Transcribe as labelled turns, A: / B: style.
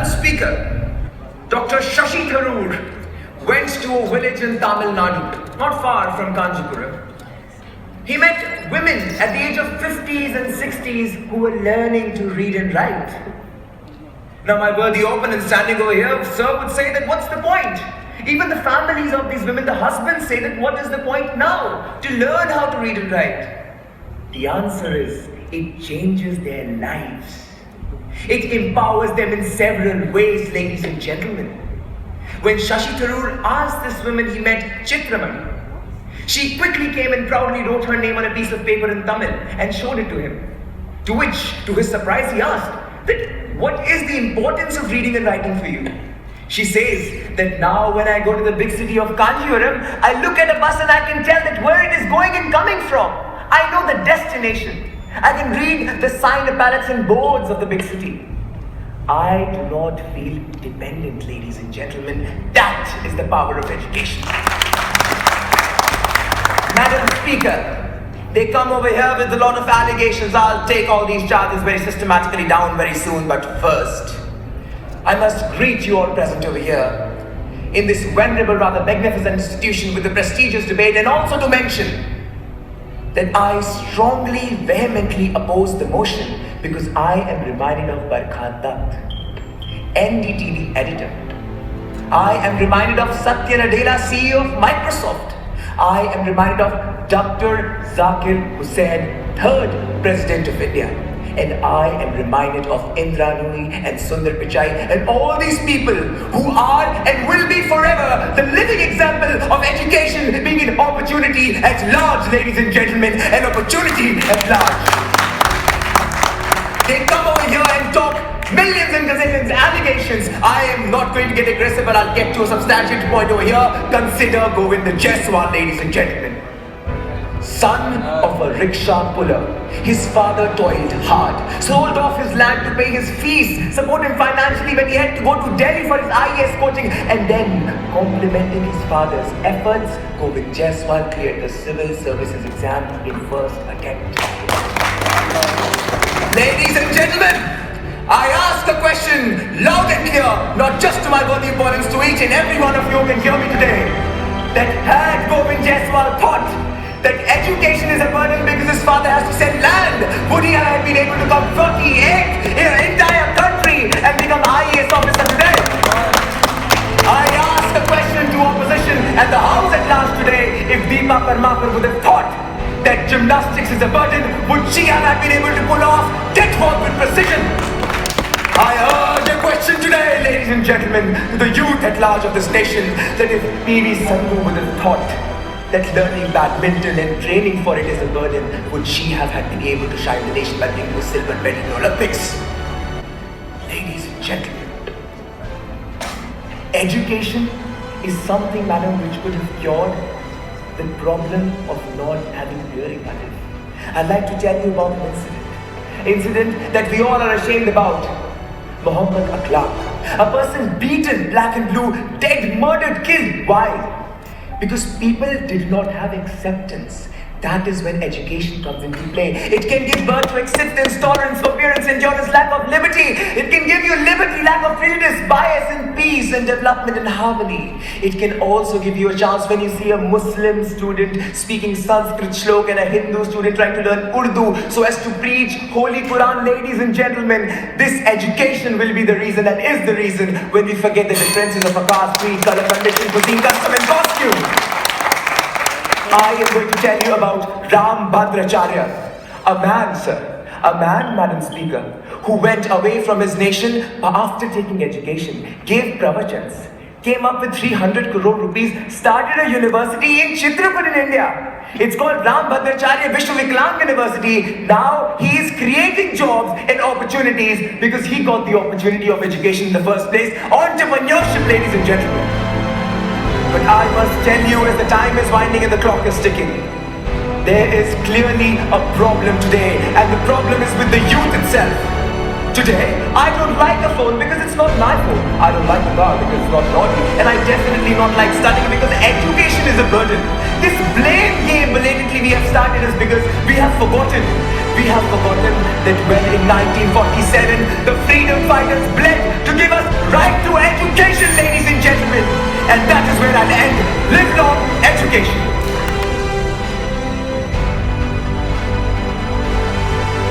A: Madam Speaker, Dr. Shashi Tharoor went to a village in Tamil Nadu, not far from Kanchipuram. He met women at the age of 50s and 60s who were learning to read and write. Now my worthy opponent standing over here, sir, would say that what's the point? Even the families of these women, the husbands say that what is the point now? To learn how to read and write. The answer is, it changes their lives. It empowers them in several ways, ladies and gentlemen. When Shashi Tharoor asked this woman he met Chitramani, she quickly came and proudly wrote her name on a piece of paper in Tamil and showed it to him. To which, to his surprise, he asked that what is the importance of reading and writing for you? She says that now when I go to the big city of Kanchipuram, I look at a bus and I can tell that where it is going and coming from. I know the destination. I can read the sign pallets and boards of the big city. I do not feel dependent, ladies and gentlemen. That is the power of education. Madam Speaker, they come over here with a lot of allegations. I'll take all these charges very systematically down very soon. But first, I must greet you all present over here in this venerable, rather magnificent institution with the prestigious debate, and also to mention that I strongly, vehemently oppose the motion because I am reminded of Barkhan Dutt, NDTV editor. I am reminded of Satya Nadella, CEO of Microsoft. I am reminded of Dr. Zakir Hussain, third President of India. And I am reminded of Indra Nooyi and Sundar Pichai and all these people who are and will be forever the living example of education being an opportunity at large, ladies and gentlemen, an opportunity at large. They come over here and talk millions and gazillions allegations. I am not going to get aggressive, but I'll get to a substantial point over here. Consider Govind Jaiswal, ladies and gentlemen. Son of a rickshaw puller, his father toiled hard, sold off his land to pay his fees, support him financially when he had to go to Delhi for his IAS coaching, and then, complimenting his father's efforts, Govind Jaiswal cleared the civil services exam in first attempt. Ladies and gentlemen, I ask a question loud and clear, not just to my worthy opponents, to each and every one of you who can hear me today, that had Govind Jaiswal thought that education is a burden because his father has to sell land, would he have been able to come 48th in an entire country and become IAS officer today? I ask a question to opposition and the House at large today, if Deepa Karmakar would have thought that gymnastics is a burden, would she have been able to pull off death walk with precision? I urge a question today, ladies and gentlemen, to the youth at large of this nation, that if PV Sandhu would have thought that learning badminton and training for it is a burden, would she have been able to shine the nation by bringing a silver medal in the Olympics? Ladies and gentlemen, education is something, madam, which could have cured the problem of not having hearing. I'd like to tell you about an incident that we all are ashamed about. Muhammad Akhlaq, a person beaten black and blue, dead, murdered, killed. Why? Because people did not have acceptance. That is when education comes into play. It can give birth to acceptance, tolerance, forbearance, endurance, lack of liberty. It can give you liberty, lack of prejudice, bias, and peace, and development and harmony. It can also give you a chance when you see a Muslim student speaking Sanskrit shlok and a Hindu student trying to learn Urdu so as to preach Holy Quran. Ladies and gentlemen, this education will be the reason and is the reason when we forget the differences of a caste, creed, color, condition, cuisine, custom, and costume. I am going to tell you about Ram Bhadracharya, a man, sir, a man, Madam Speaker, who went away from his nation after taking education, gave pravachans, came up with 300 crore rupees, started a university in Chitrapur in India. It's called Ram Bhadracharya Vishwaviklang University. Now he is creating jobs and opportunities because he got the opportunity of education in the first place. Entrepreneurship, ladies and gentlemen. But I must tell you, as the time is winding and the clock is ticking, there is clearly a problem today, and the problem is with the youth itself. Today, I don't like a phone because it's not my phone. I don't like the car because it's not naughty, and I definitely not like studying because education is a burden. This blame game blatantly we have started is because we have forgotten that when in 1947 the freedom fighters bled to give us right to education, ladies and gentlemen. And that is where I'll end. Live long education.